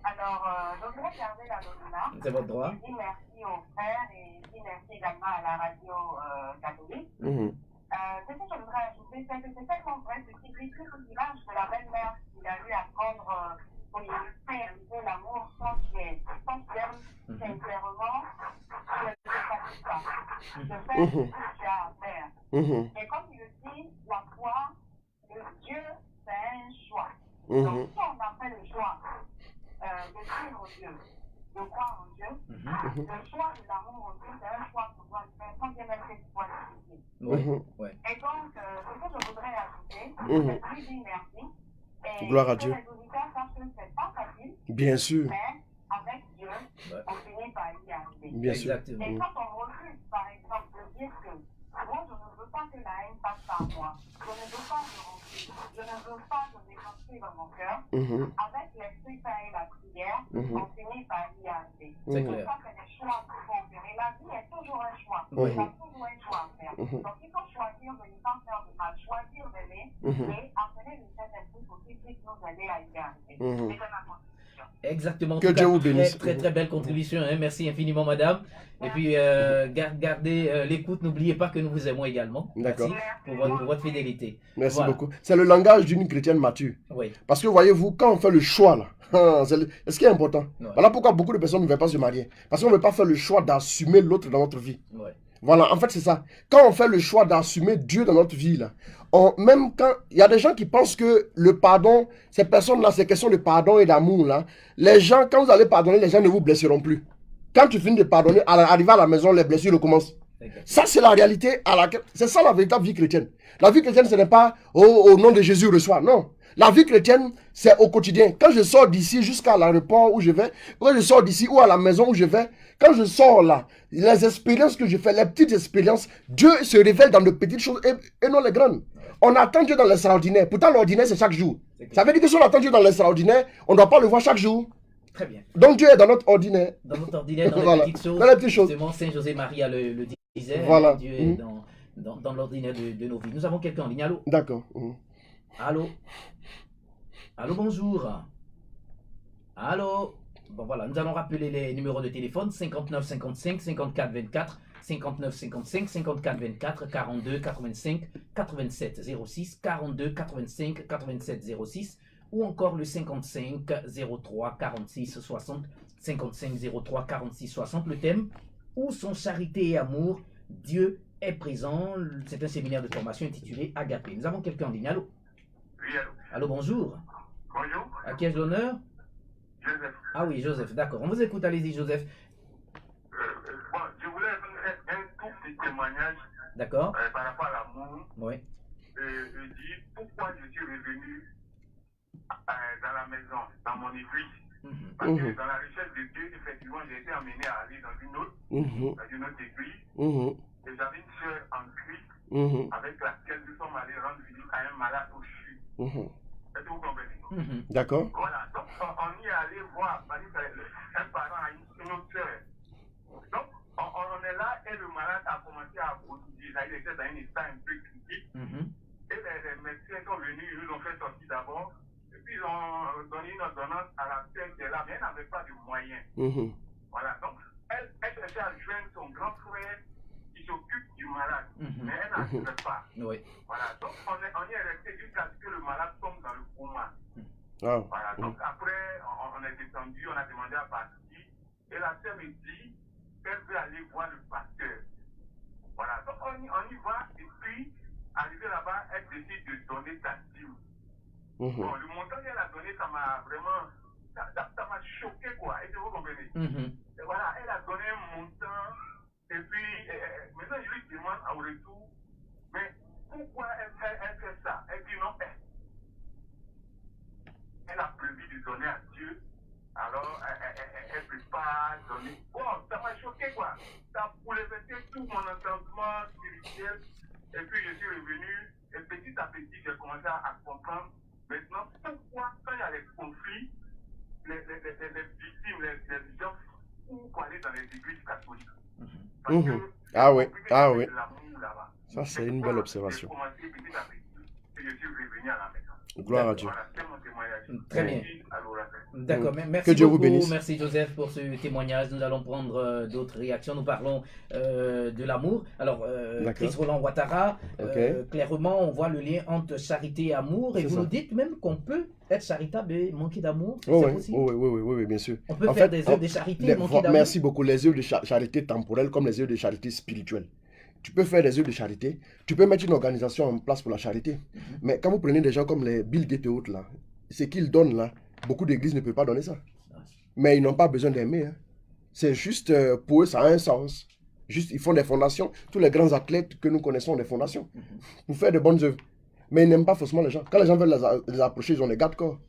Alors, je voudrais garder l'anonymat. C'est votre droit. Je dis merci aux frères et je dis merci également à la radio catholique. Ce que je voudrais ajouter, c'est que c'est tellement vrai ce qui décrit l'image de la belle-mère qu'il a eu à prendre pour illustrer un peu l'amour sans fiel, sincèrement, je ne fatigue pas. Je fais ce que j'ai à faire. Et comme il le dit, la foi, le Dieu, c'est un choix. Donc, si on a fait le choix de suivre Dieu, de croire en Dieu, le choix de l'amour en Dieu, c'est un choix qu'on doit faire quand bien même cette foi difficile. Et donc, ce que je voudrais ajouter, c'est lui dire merci. Et gloire à Dieu. Les auditeurs savent que c'est pas facile. Bien sûr. Mais avec Dieu, on finit par y arriver. Bien sûr. Exactement. Et quand on refuse, par exemple, de dire que moi, je ne veux pas que la haine passe par moi, je ne veux pas de rancune, je ne veux pas de méchanceté dans mon cœur, avec l'esprit saint et la prière, on finit par y arriver. C'est Donc clair. ça, c'est des choix qu'il faut opérer. La vie est toujours un choix. Il y a toujours un choix à faire. Donc il faut choisir de ne pas faire de mal, choisir d'aimer et appeler le Saint-Esprit pour qu'il puisse nous aider à y arriver. C'est ma contribution. Exactement. En Que tout Dieu cas, vous bénisse. Très belle contribution. Hein. Merci infiniment, madame. Et puis, gardez l'écoute. N'oubliez pas que nous vous aimons également. D'accord. Merci pour votre fidélité. Merci Voilà. beaucoup. C'est le langage d'une chrétienne mature. Oui. Parce que voyez-vous, quand on fait le choix, là, c'est ce qui est important. Ouais. Voilà pourquoi beaucoup de personnes ne veulent pas se marier. Parce qu'on ne veut pas faire le choix d'assumer l'autre dans notre vie. Ouais. Voilà, en fait, c'est ça. Quand on fait le choix d'assumer Dieu dans notre vie, là, même quand il y a des gens qui pensent que le pardon, ces personnes-là, c'est question de pardon et d'amour, là. Les gens, quand vous allez pardonner, les gens ne vous blesseront plus. Quand tu finis de pardonner, arriver à la maison, les blessures recommencent. Ça, c'est la réalité à laquelle. C'est ça la véritable vie chrétienne. La vie chrétienne, ce n'est pas au nom de Jésus reçoit. Non. La vie chrétienne, c'est au quotidien. Quand je sors d'ici jusqu'à l'aéroport où je vais, quand je sors d'ici ou à la maison où je vais, quand je sors là, les expériences que je fais, les petites expériences, Dieu se révèle dans de petites choses et non les grandes. On attend Dieu dans l'extraordinaire. Pourtant, l'ordinaire, c'est chaque jour. Ça veut dire que si on attend Dieu dans l'extraordinaire, on ne doit pas le voir chaque jour. Très bien. Donc Dieu est dans notre ordinaire. Dans notre ordinaire, dans Voilà. les petites choses. Dans les petites choses. Justement, Saint José Maria le disait. Voilà. Dieu est dans l'ordinaire de nos vies. Nous avons quelqu'un en ligne. Allô? D'accord. Allô? Allô, bonjour. Allô? Bon, voilà, nous allons rappeler les numéros de téléphone 59 55 54 24, 59 55 54 24, 42 85 87 06, 42 85 87 06, ou encore le 55 03 46 60, 55 03 46 60. Le thème: où sont charité et amour, Dieu est présent. C'est un séminaire de formation intitulé Agapé. Nous avons quelqu'un en ligne. Allô? Oui, allô. Allô, bonjour. Bonjour, À qui ai-je l'honneur? Joseph. Ah oui, Joseph, d'accord. On vous écoute, allez-y, Joseph. Bon, je voulais faire un tout petit témoignage D'accord? par rapport à l'amour. Oui. Je dis pourquoi je suis revenu dans la maison, dans mon église. Parce que dans la recherche de Dieu, effectivement, j'ai été amené à aller dans une autre église. Et j'avais une soeur en Christ avec laquelle nous sommes allés rendre visite à un malade au CHU. Est-ce que vous comprenez? D'accord. Voilà, donc on y est allé voir, un parent à une autre soeur. Donc on est là et le malade a commencé à bouger. Il était dans un état un peu critique. Et les les médecins sont venus, ils nous ont fait sortir d'abord. Et puis, ils ont donné une ordonnance à la sœur qui est là, mais elle n'avait pas de moyens. Voilà, donc, elle cherchait à joindre son grand frère qui s'occupe du malade, mais elle n'arrivait pas. Oui. Voilà, donc on y est resté jusqu'à ce que le malade tombe dans le coma. Oh. Voilà, donc après, on est descendu, on a demandé à partir, et la sœur me dit qu'elle veut aller voir le pasteur. Voilà, donc on y va, et puis, arrivé là-bas, elle décide de donner sa dîme. Bon, le montant qu'elle a donné, ça m'a vraiment, ça m'a choqué, quoi, et vous comprenez. Et voilà, elle a donné un montant, et puis, maintenant je lui demande au retour, mais pourquoi elle fait ça? Elle dit non, elle a prévu de donner à Dieu, alors elle ne peut pas donner. Bon, ça m'a choqué, quoi. Ça a bouleversé tout mon entendement spirituel, et puis je suis revenu, et petit à petit, j'ai commencé à comprendre maintenant pourquoi, quand il y a les conflits, les victimes, les gens pour aller dans les églises catholiques. Parce que ah oui. l'amour là-bas. Ça, c'est une belle observation. J'ai commencé petit à petit et je suis revenu à la maison. Gloire à Dieu. Voilà, c'est mon témoignage. Très bien. Alors, D'accord, merci Que Dieu beaucoup. vous bénisse. Merci Joseph pour ce témoignage. Nous allons prendre d'autres réactions. Nous parlons de l'amour. Alors, Chris Roland Ouattara, clairement, on voit le lien entre charité et amour. Et vous nous dites même qu'on peut être charitable et manquer d'amour. Oui, bien sûr. On peut faire des œuvres de charité et manquer d'amour. Merci beaucoup. Les œuvres de charité temporelles comme les œuvres de charité spirituelle. Tu peux faire des œuvres de charité, tu peux mettre une organisation en place pour la charité. Mais quand vous prenez des gens comme les Bill Gates et autres, là, ce qu'ils donnent là, beaucoup d'églises ne peuvent pas donner ça. Mais ils n'ont pas besoin d'aimer. Hein. C'est juste, pour eux, ça a un sens. Juste, ils font des fondations. Tous les grands athlètes que nous connaissons ont des fondations pour faire de bonnes œuvres. Mais ils n'aiment pas forcément les gens. Quand les gens veulent les approcher, ils ont des garde-corps.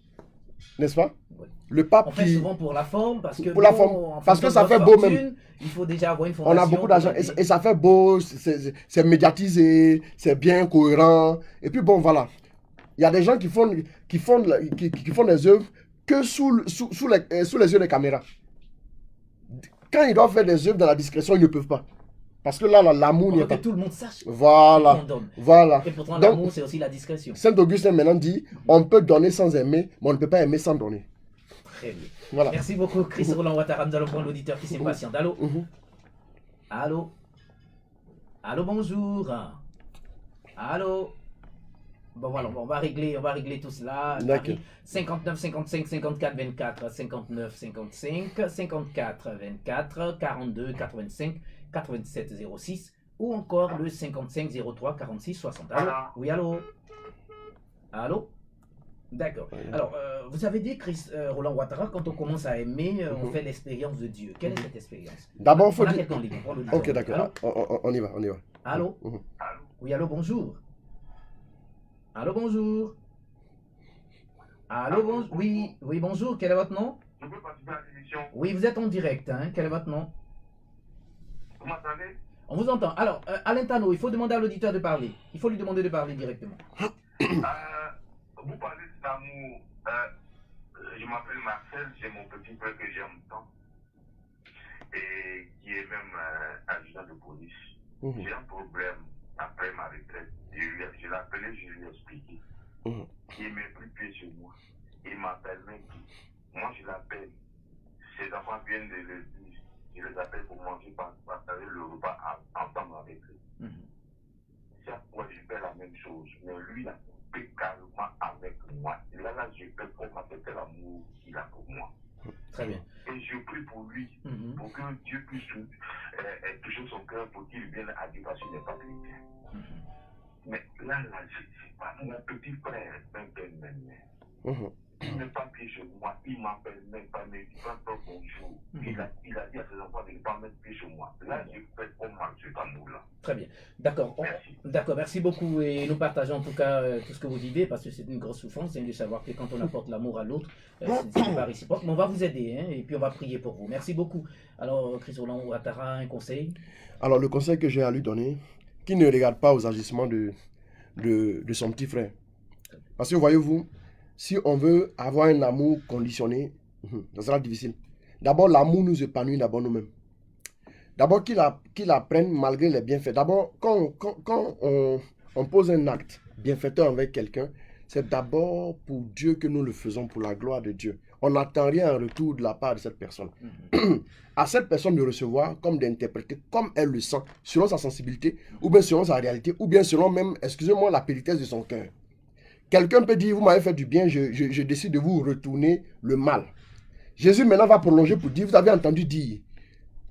N'est-ce pas? Le pape on fait souvent pour la forme, parce que, pour la forme, parce que ça fait beau même. Il faut déjà avoir une fondation. On a beaucoup d'argent et ça fait beau, c'est médiatisé, c'est bien cohérent. Et puis bon, voilà. Il y a des gens qui font des œuvres que sous les yeux des caméras. Quand ils doivent faire des œuvres dans la discrétion, ils ne peuvent pas. Parce que là, l'amour n'y est pas. Que tout le monde sache. Voilà. Et pourtant, l'amour, c'est aussi la discrétion. Saint-Augustin maintenant dit, on peut donner sans aimer, mais on ne peut pas aimer sans donner. Très bien. Voilà. Merci beaucoup, Chris Roland Ouattara. Nous allons prendre l'auditeur qui s'impatiente. Allô? Allô? Allô, bonjour. Allô? Bon, voilà, on va régler tout cela. 59 55 54 24 59 55 54 24 42 85 87 06 ou encore le 55 03 46 60. Allô? Oui, allô? Allô? D'accord. Alors, vous avez dit, Chris Roland Ouattara, quand on commence à aimer, on fait l'expérience de Dieu. Quelle est cette expérience? D'abord, il faut dire... Ok, d'accord. On y va. Allô? Oui, allô, bonjour. Allô, bonjour. Allô, bonjour. Oui, bonjour. Quel est votre nom? Je peux participer à l'émission. Oui, vous êtes en direct. Hein? Quel est votre nom? Vous m'entendez? On vous entend. Alors, Alain Tano, il faut demander à l'auditeur de parler. Il faut lui demander de parler directement. Vous parlez d'amour. Je m'appelle Marcel, j'ai mon petit frère que j'aime tant. Et qui est même adjudant de police. J'ai un problème après ma retraite. Je l'ai appelé, je lui ai expliqué. Il ne met plus pied sur moi. Il m'appelle même qui. Moi, je l'appelle. Ses enfants viennent de le dire. Je les appelle pour manger, partager le repas ensemble avec eux. Chaque fois, je fais la même chose. Mais lui, il a coupé carrément avec moi. Et là, je fais comment c'était l'amour qu'il a pour moi. Très bien. Et je prie pour lui, pour que Dieu puisse toucher son cœur, pour qu'il vienne à Dieu parce qu'il n'est pas chrétien. Mais là, je ne sais pas. Mon petit frère, même. Il n'est pas pied chez moi, il m'appelle même pas, mais il ne dit pas bonjour. Il a dit à ses enfants de ne pas mettre pied chez moi. Là, je fais comment cet amour-là. Très bien. D'accord. D'accord, merci beaucoup. Et nous partageons en tout cas tout ce que vous vivez parce que c'est une grosse souffrance, de savoir que quand on apporte l'amour à l'autre, c'est pas réciproque. Mais on va vous aider hein, et puis on va prier pour vous. Merci beaucoup. Alors, Chris Roland Ouattara, un conseil? Alors, le conseil que j'ai à lui donner, qu'il ne regarde pas aux agissements de son petit frère. Parce que voyez-vous, si on veut avoir un amour conditionné, ça sera difficile. D'abord, l'amour nous épanouit d'abord nous-mêmes. D'abord, qu'il apprenne malgré les bienfaits. D'abord, quand on pose un acte, bienfaiteur avec quelqu'un, c'est d'abord pour Dieu que nous le faisons, pour la gloire de Dieu. On n'attend rien en retour de la part de cette personne. À cette personne de recevoir, comme d'interpréter, comme elle le sent, selon sa sensibilité, ou bien selon sa réalité, ou bien selon même, excusez-moi, la petitesse de son cœur. Quelqu'un peut dire, vous m'avez fait du bien, je décide de vous retourner le mal. Jésus maintenant va prolonger pour dire, vous avez entendu dire,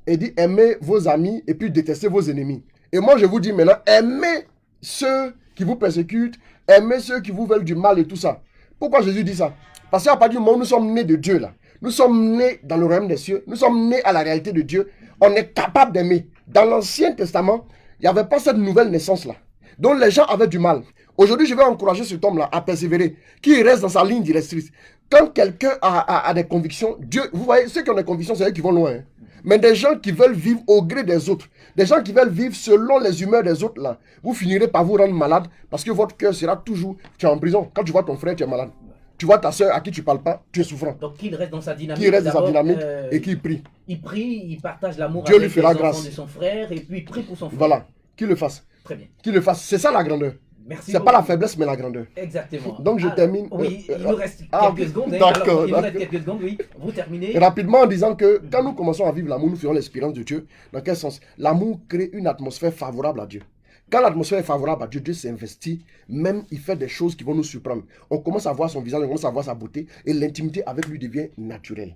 et dit, aimez vos amis et puis détestez vos ennemis. Et moi je vous dis maintenant, aimez ceux qui vous persécutent, aimez ceux qui vous veulent du mal et tout ça. Pourquoi Jésus dit ça? Parce qu'à partir du moment où nous sommes nés de Dieu là, nous sommes nés dans le royaume des cieux, nous sommes nés à la réalité de Dieu, on est capable d'aimer. Dans l'Ancien Testament, il n'y avait pas cette nouvelle naissance là. Donc les gens avaient du mal. Aujourd'hui, je vais encourager cet homme-là à persévérer, qu'il reste dans sa ligne directrice. Quand quelqu'un a des convictions, Dieu, vous voyez, ceux qui ont des convictions, c'est eux qui vont loin. Hein. Mais des gens qui veulent vivre au gré des autres, des gens qui veulent vivre selon les humeurs des autres, là, vous finirez par vous rendre malade parce que votre cœur sera toujours, tu es en prison. Quand tu vois ton frère, tu es malade. Tu vois ta soeur à qui tu ne parles pas, tu es souffrant. Donc qu'il reste dans sa dynamique. Qu'il reste dans sa dynamique et qu'il prie. Il prie, il partage l'amour Dieu avec lui fera les enfants grâce de son frère et puis il prie pour son frère. Voilà, qu'il le fasse. Très bien. Qu'il le fasse, c'est ça la grandeur. Merci. C'est pas la faiblesse, mais la grandeur. Exactement. Donc je termine. Oui, il nous reste quelques secondes. D'accord. Il nous reste quelques secondes, oui. Vous terminez. Rapidement en disant que quand nous commençons à vivre l'amour, nous faisons l'expérience de Dieu. Dans quel sens? L'amour crée une atmosphère favorable à Dieu. Quand l'atmosphère est favorable à Dieu, Dieu s'investit, même il fait des choses qui vont nous surprendre. On commence à voir son visage, on commence à voir sa beauté et l'intimité avec lui devient naturelle.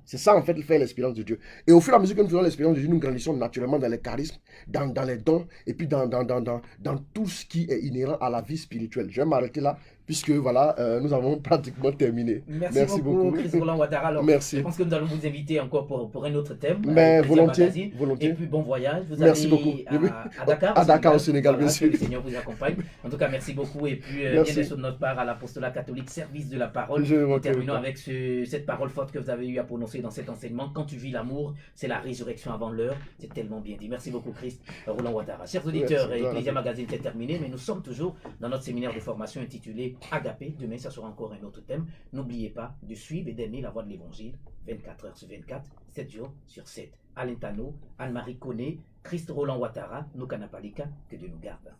C'est ça en fait, il fait l'expérience de Dieu. Et au fur et à mesure que nous faisons l'expérience de Dieu, nous grandissons naturellement dans les charismes, dans les dons et puis dans tout ce qui est inhérent à la vie spirituelle. Je vais m'arrêter là puisque voilà, nous avons pratiquement terminé. Merci beaucoup. Chris Roland Ouattara. Alors, merci. Je pense que nous allons vous inviter encore pour un autre thème. Mais volontiers, volontiers. Et puis bon voyage. Vous merci allez beaucoup. À Dakar. À Dakar au Sénégal, voilà, bien sûr. que le Seigneur vous accompagne. En tout cas, merci beaucoup. Et puis, bienvenue de notre part à l'apostolat catholique, service de la parole. Nous terminons avec cette parole forte que vous avez eu à prononcer dans cet enseignement. Quand tu vis l'amour, c'est la résurrection avant l'heure. C'est tellement bien dit. Merci beaucoup, Christ Roland Ouattara. Chers auditeurs, Ecclesia Magazine, c'est terminé, mais nous sommes toujours dans notre séminaire de formation intitulé Agapé. Demain, ça sera encore un autre thème. N'oubliez pas de suivre et d'aimer la voix de l'évangile 24 heures sur 24, 7 jours sur 7. Alain Tano, Anne-Marie Koné, Christ Roland Ouattara, Nukana Palika, que Dieu nous garde.